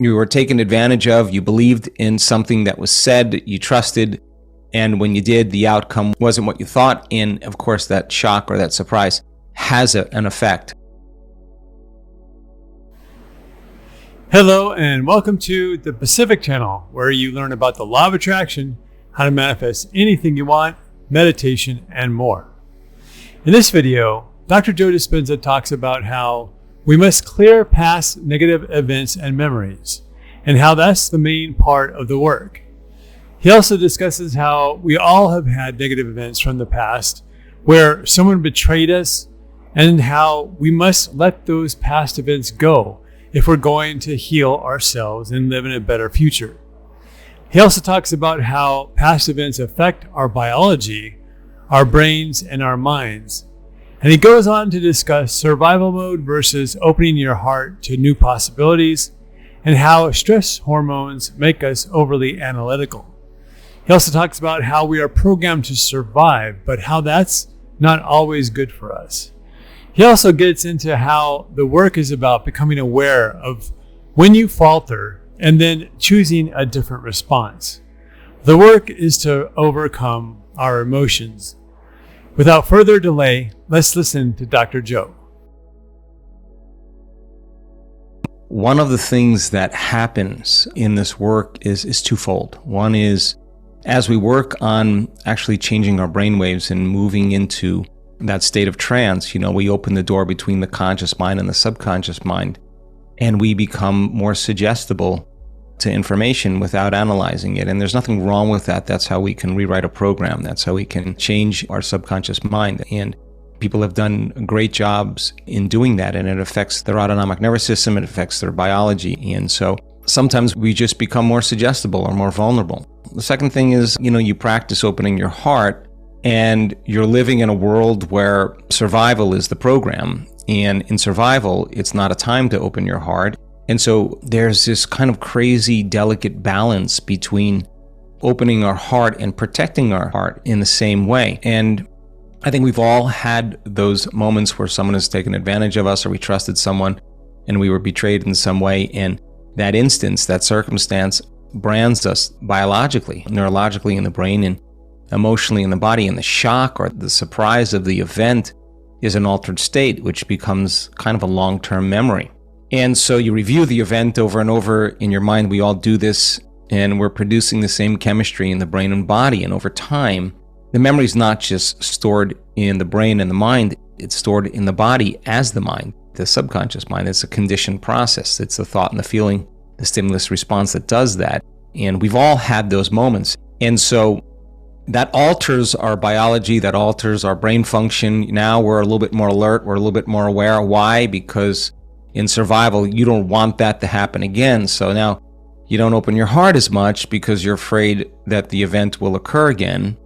You were taken advantage of. You believed in something that was said, you trusted. And when you did, the outcome wasn't what you thought. And of course, that shock or that surprise has an effect. Hello, and welcome to the Pacific Channel, where you learn about the law of attraction, how to manifest anything you want, meditation, and more. In this video, Dr. Joe Dispenza talks about how we must clear past negative events and memories, and how that's the main part of the work. He also discusses how we all have had negative events from the past where someone betrayed us, and how we must let those past events go if we're going to heal ourselves and live in a better future. He also talks about how past events affect our biology, our brains, and our minds. And he goes on to discuss survival mode versus opening your heart to new possibilities, and how stress hormones make us overly analytical. He also talks about how we are programmed to survive, but how that's not always good for us. He also gets into how the work is about becoming aware of when you falter and then choosing a different response. The work is to overcome our emotions. Without further delay, let's listen to Dr. Joe. One of the things that happens in this work is twofold. One is, as we work on actually changing our brainwaves and moving into that state of trance, we open the door between the conscious mind and the subconscious mind, and we become more suggestible to information without analyzing it. And there's nothing wrong with that. That's how we can rewrite a program. That's how we can change our subconscious mind. And people have done great jobs in doing that, and it affects their autonomic nervous system, it affects their biology. And so sometimes we just become more suggestible or more vulnerable. The second thing is, you practice opening your heart, and you're living in a world where survival is the program. And in survival, it's not a time to open your heart. And so there's this kind of crazy, delicate balance between opening our heart and protecting our heart in the same way. And I think we've all had those moments where someone has taken advantage of us, or we trusted someone and we were betrayed in some way. And that instance, that circumstance brands us biologically, neurologically in the brain, and emotionally in the body. And the shock or the surprise of the event is an altered state, which becomes kind of a long-term memory. And so you review the event over and over in your mind. We all do this, and we're producing the same chemistry in the brain and body. And over time, the memory is not just stored in the brain and the mind, it's stored in the body as the mind, the subconscious mind. It's a conditioned process. It's the thought and the feeling, the stimulus response that does that. And we've all had those moments. And so that alters our biology, that alters our brain function. Now we're a little bit more alert, we're a little bit more aware. Why? Because in survival, you don't want that to happen again. So now you don't open your heart as much because you're afraid that the event will occur again.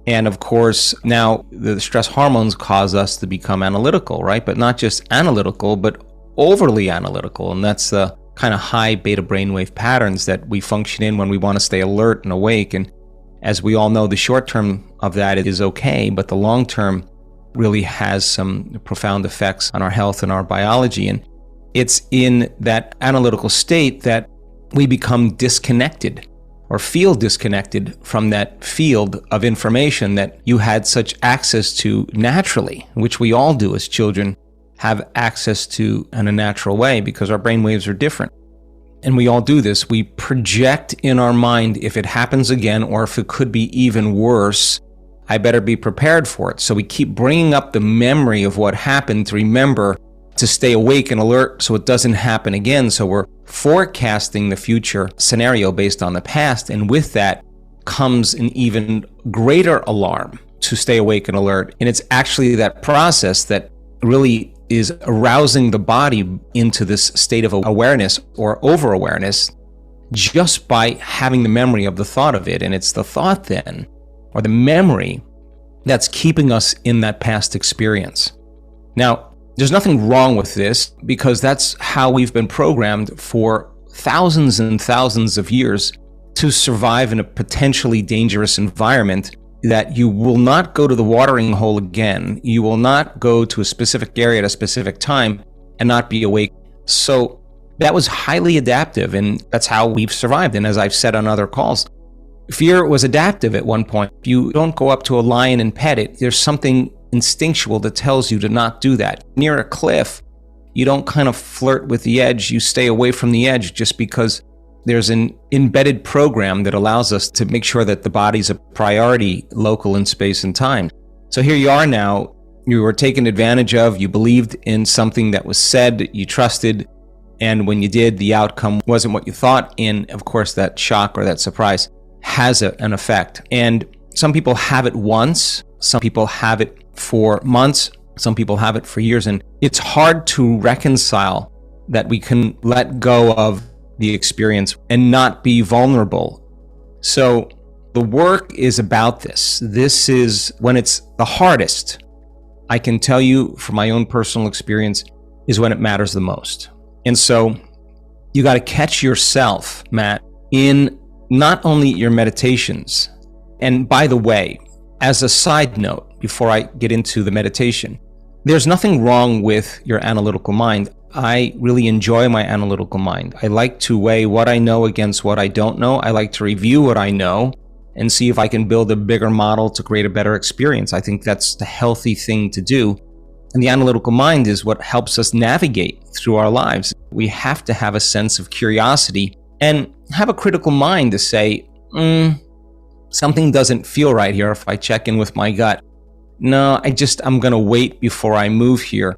And of course, now the stress hormones cause us to become analytical, right? But not just analytical, but overly analytical. And that's the kind of high beta brainwave patterns that we function in when we want to stay alert and awake. And as we all know, the short term of that is okay, but the long term really has some profound effects on our health and our biology. And it's in that analytical state that we become disconnected or feel disconnected from that field of information that you had such access to naturally, which we all do as children, have access to in a natural way because our brain waves are different. And we all do this. We project in our mind if it happens again, or if it could be even worse, I better be prepared for it. So we keep bringing up the memory of what happened to remember to stay awake and alert so it doesn't happen again. So we're forecasting the future scenario based on the past. And with that comes an even greater alarm to stay awake and alert. And it's actually that process that really is arousing the body into this state of awareness or over-awareness just by having the memory of the thought of it. And it's the thought then, or the memory, that's keeping us in that past experience. Now, there's nothing wrong with this because that's how we've been programmed for thousands and thousands of years to survive in a potentially dangerous environment, that you will not go to the watering hole again. You will not go to a specific area at a specific time and not be awake. So That was highly adaptive, and that's how we've survived. And as I've said on other calls, fear was adaptive at one point. If you don't go up to a lion and pet it, there's something instinctual that tells you to not do that. Near a cliff, you don't kind of flirt with the edge. You stay away from the edge just because there's an embedded program that allows us to make sure that the body's a priority local in space and time. So here you are now. You were taken advantage of. You believed in something that was said, you trusted. And when you did, the outcome wasn't what you thought. And of course, that shock or that surprise has an effect. And some people have it once. Some people have it for months. Some people have it for years. And it's hard to reconcile that we can let go of the experience and not be vulnerable. So the work is about this. This is when it's the hardest. I can tell you from my own personal experience is when it matters the most. And so you got to catch yourself, Matt, in not only your meditations. And by the way, as a side note, before I get into the meditation, there's nothing wrong with your analytical mind. I really enjoy my analytical mind. I like to weigh what I know against what I don't know. I like to review what I know and see if I can build a bigger model to create a better experience. I think that's the healthy thing to do. And the analytical mind is what helps us navigate through our lives. We have to have a sense of curiosity and have a critical mind to say, something doesn't feel right here. If I check in with my gut, no, I'm going to wait before I move here.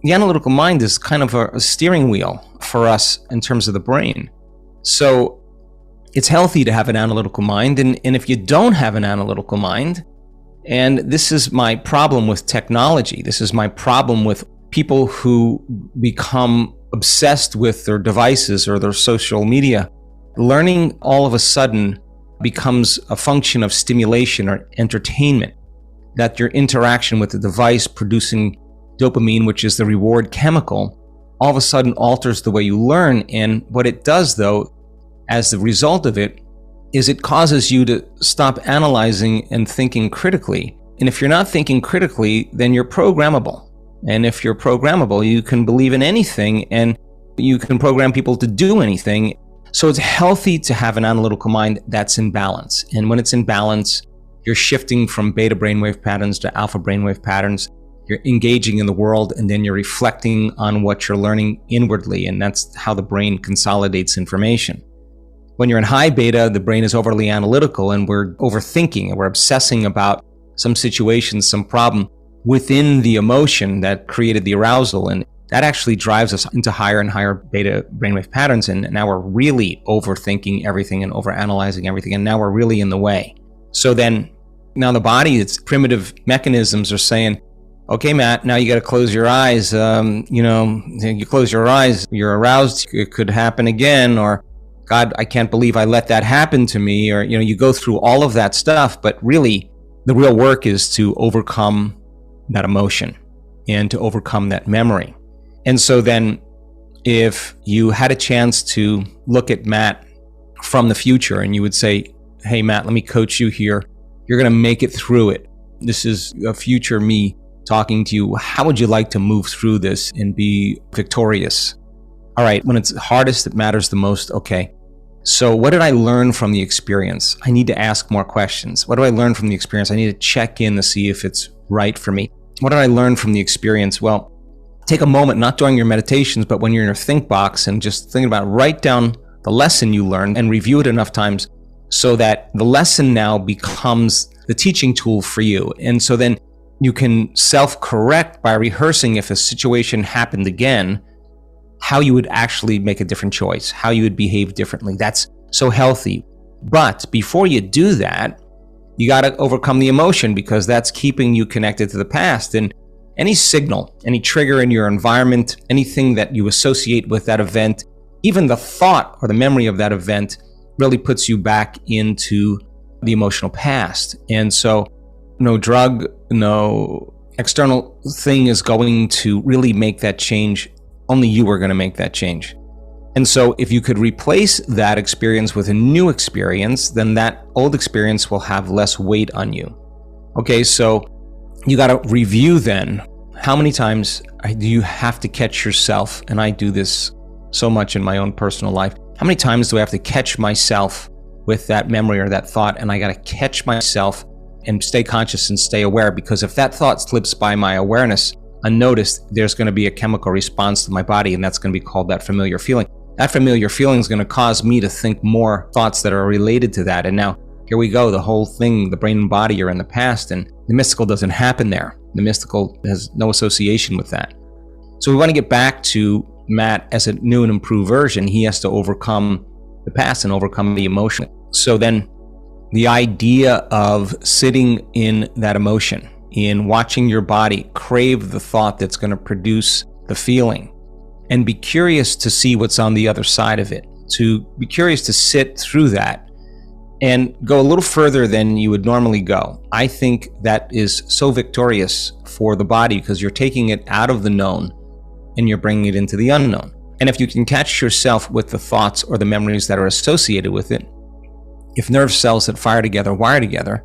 The analytical mind is kind of a steering wheel for us in terms of the brain. So it's healthy to have an analytical mind. And if you don't have an analytical mind, and this is my problem with technology, this is my problem with people who become obsessed with their devices or their social media, learning all of a sudden becomes a function of stimulation or entertainment, that your interaction with the device producing dopamine, which is the reward chemical, all of a sudden alters the way you learn. And what it does, though, as the result of it, is it causes you to stop analyzing and thinking critically. And if you're not thinking critically, then you're programmable. And if you're programmable, you can believe in anything and you can program people to do anything. So it's healthy to have an analytical mind that's in balance. And when it's in balance, you're shifting from beta brainwave patterns to alpha brainwave patterns. You're engaging in the world, and then you're reflecting on what you're learning inwardly. And that's how the brain consolidates information. When you're in high beta, the brain is overly analytical and we're overthinking and we're obsessing about some situation, some problem within the emotion that created the arousal. And that actually drives us into higher and higher beta brainwave patterns. And now we're really overthinking everything and overanalyzing everything. And now we're really in the way. So then now the body, its primitive mechanisms are saying, okay, Matt, now you got to close your eyes. You close your eyes, you're aroused. It could happen again. Or, God, I can't believe I let that happen to me. Or, you go through all of that stuff. But really, the real work is to overcome that emotion and to overcome that memory. And so then if you had a chance to look at Matt from the future and you would say, hey, Matt, let me coach you here. You're going to make it through it. This is a future me talking to you. How would you like to move through this and be victorious? All right, when it's hardest, it matters the most. Okay. So what did I learn from the experience? I need to ask more questions. What do I learn from the experience? I need to check in to see if it's right for me. What did I learn from the experience? Well, take a moment, not during your meditations, but when you're in your think box and just thinking about it, write down the lesson you learned and review it enough times so that the lesson now becomes the teaching tool for you. And so then you can self-correct by rehearsing if a situation happened again, how you would actually make a different choice, how you would behave differently. That's so healthy. But before you do that, you got to overcome the emotion because that's keeping you connected to the past. And any signal, any trigger in your environment, anything that you associate with that event, even the thought or the memory of that event really puts you back into the emotional past. And so no drug, no external thing is going to really make that change. Only you are going to make that change. And so if you could replace that experience with a new experience, then that old experience will have less weight on you. Okay, so you got to review then. How many times do you have to catch yourself? And I do this so much in my own personal life. How many times do I have to catch myself with that memory or that thought, and I got to catch myself and stay conscious and stay aware, because if that thought slips by my awareness unnoticed, there's going to be a chemical response to my body, and that's going to be called that familiar feeling. That familiar feeling is going to cause me to think more thoughts that are related to that. And now here we go, the whole thing, the brain and body are in the past, and the mystical doesn't happen there. The mystical has no association with that. So we want to get back to Matt as a new and improved version. He has to overcome the past and overcome the emotion. So then the idea of sitting in that emotion, in watching your body crave the thought that's going to produce the feeling, and be curious to see what's on the other side of it, to be curious to sit through that and go a little further than you would normally go. I think that is so victorious for the body, because you're taking it out of the known and you're bringing it into the unknown. And if you can catch yourself with the thoughts or the memories that are associated with it, if nerve cells that fire together wire together,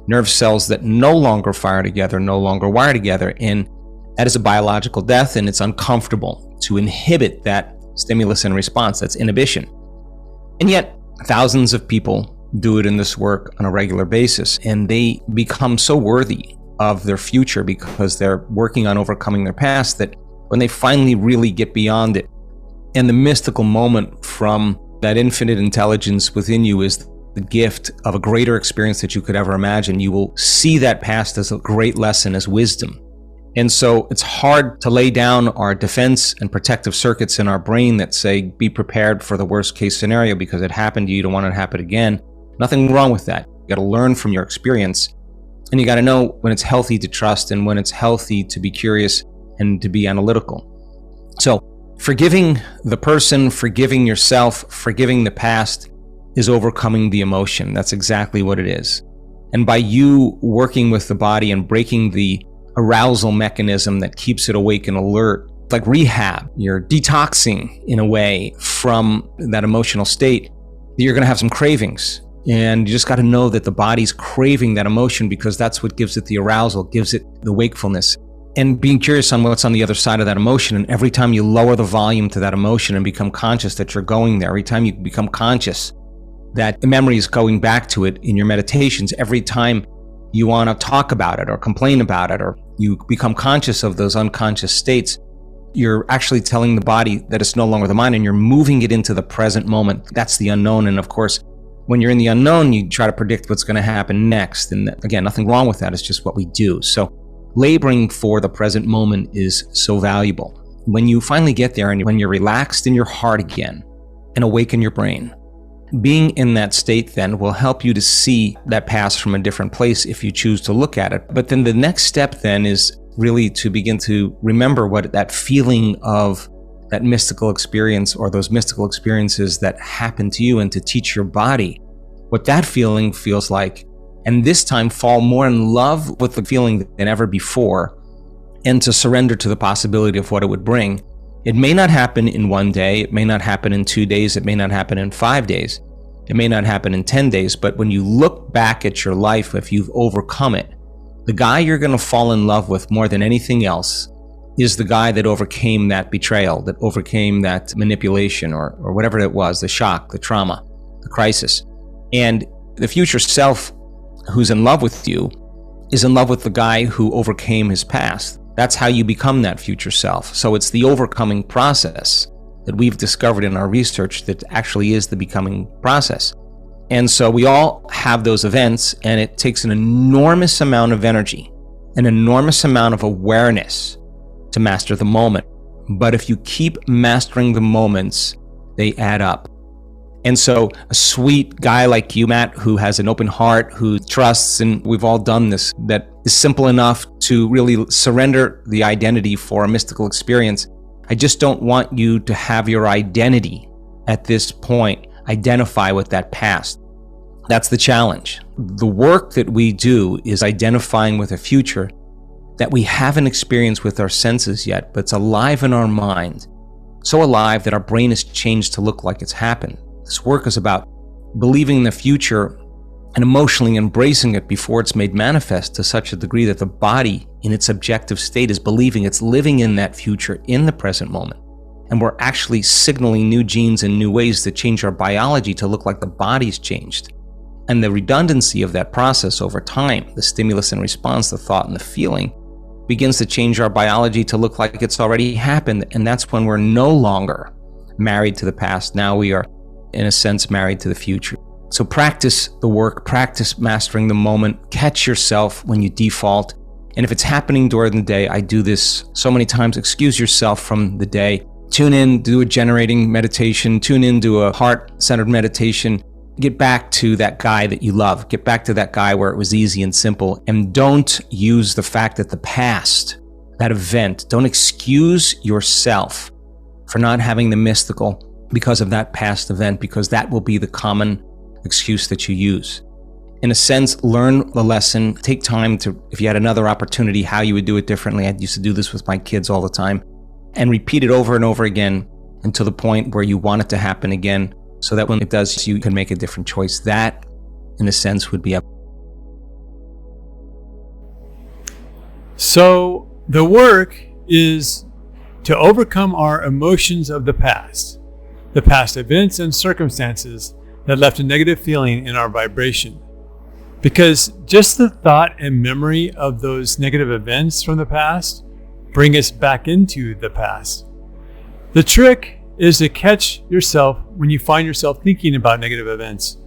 nerve cells that no longer fire together no longer wire together, and that is a biological death, and it's uncomfortable to inhibit that stimulus and response. That's inhibition. And yet thousands of people do it in this work on a regular basis, and they become so worthy of their future because they're working on overcoming their past, that when they finally really get beyond it, and the mystical moment from that infinite intelligence within you is the gift of a greater experience that you could ever imagine, you will see that past as a great lesson, as wisdom. And so it's hard to lay down our defense and protective circuits in our brain that say, be prepared for the worst case scenario because it happened to you, you don't want it to happen again. Nothing wrong with that. You got to learn from your experience, and you got to know when it's healthy to trust and when it's healthy to be curious and to be analytical. So forgiving the person, forgiving yourself, forgiving the past is overcoming the emotion. That's exactly what it is. And by you working with the body and breaking the arousal mechanism that keeps it awake and alert, like rehab, you're detoxing in a way from that emotional state. You're going to have some cravings, and you just got to know that the body's craving that emotion because that's what gives it the arousal, gives it the wakefulness. And being curious on what's on the other side of that emotion. And every time you lower the volume to that emotion and become conscious that you're going there, every time you become conscious that the memory is going back to it in your meditations, every time you want to talk about it or complain about it, or you become conscious of those unconscious states, you're actually telling the body that it's no longer the mind, and you're moving it into the present moment. That's the unknown. And of course, when you're in the unknown, you try to predict what's going to happen next. And again, nothing wrong with that. It's just what we do. So laboring for the present moment is so valuable. When you finally get there and when you're relaxed in your heart again and awaken your brain, being in that state then will help you to see that past from a different place if you choose to look at it. But then the next step then is really to begin to remember what that feeling of that mystical experience or those mystical experiences that happened to you, and to teach your body what that feeling feels like. And this time fall more in love with the feeling than ever before, and to surrender to the possibility of what it would bring. It may not happen in 1 day, it may not happen in 2 days, it may not happen in 5 days, it may not happen in 10 days, but when you look back at your life, if you've overcome it, the guy you're going to fall in love with more than anything else is the guy that overcame that betrayal, that overcame that manipulation or whatever it was, the shock, the trauma, the crisis. And the future self who's in love with you is in love with the guy who overcame his past. That's how you become that future self. So it's the overcoming process that we've discovered in our research that actually is the becoming process. And so we all have those events, and it takes an enormous amount of energy, an enormous amount of awareness to master the moment. But if you keep mastering the moments, they add up. And so a sweet guy like you, Matt, who has an open heart, who trusts, and we've all done this, that is simple enough to really surrender the identity for a mystical experience. I just don't want you to have your identity at this point identify with that past. That's the challenge. The work that we do is identifying with a future that we haven't experienced with our senses yet, but it's alive in our mind. So alive that our brain has changed to look like it's happened. This work is about believing in the future and emotionally embracing it before it's made manifest to such a degree that the body in its objective state is believing it's living in that future in the present moment. And we're actually signaling new genes in new ways that change our biology to look like the body's changed. And the redundancy of that process over time, the stimulus and response, the thought and the feeling, begins to change our biology to look like it's already happened. And that's when we're no longer married to the past. Now we are, in a sense, married to the future. So practice the work, practice mastering the moment, catch yourself when you default. And if it's happening during the day, I do this so many times, excuse yourself from the day. Tune in, do a generating meditation, tune in, do a heart-centered meditation. Get back to that guy that you love. Get back to that guy where it was easy and simple. And don't use the fact that the past, that event, don't excuse yourself for not having the mystical because of that past event, because that will be the common excuse that you use. In a sense, learn the lesson, take time to, if you had another opportunity, how you would do it differently. I used to do this with my kids all the time, and repeat it over and over again until the point where you want it to happen again, so that when it does, you can make a different choice. That, in a sense, would be up. So the work is to overcome our emotions of the past events and circumstances that left a negative feeling in our vibration. Because just the thought and memory of those negative events from the past bring us back into the past. The trick is to catch yourself when you find yourself thinking about negative events.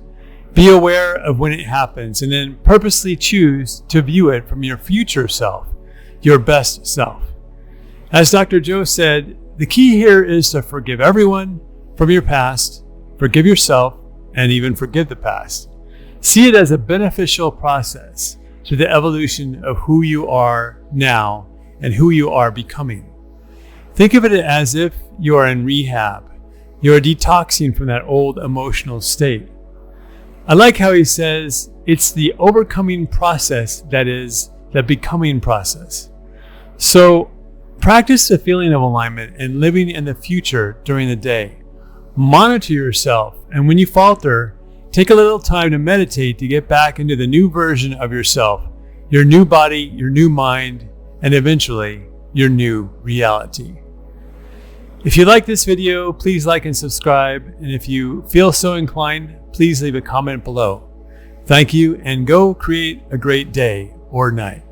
Be aware of when it happens and then purposely choose to view it from your future self, your best self. As Dr. Joe said, the key here is to forgive everyone from your past, forgive yourself, and even forgive the past. See it as a beneficial process to the evolution of who you are now and who you are becoming. Think of it as if you are in rehab. You are detoxing from that old emotional state. I like how he says it's the overcoming process that is the becoming process. So practice the feeling of alignment and living in the future during the day. Monitor yourself, and when you falter, take a little time to meditate to get back into the new version of yourself, your new body, your new mind, and eventually your new reality. If you like this video, please like and subscribe. And if you feel so inclined, please leave a comment below. Thank you, and go create a great day or night.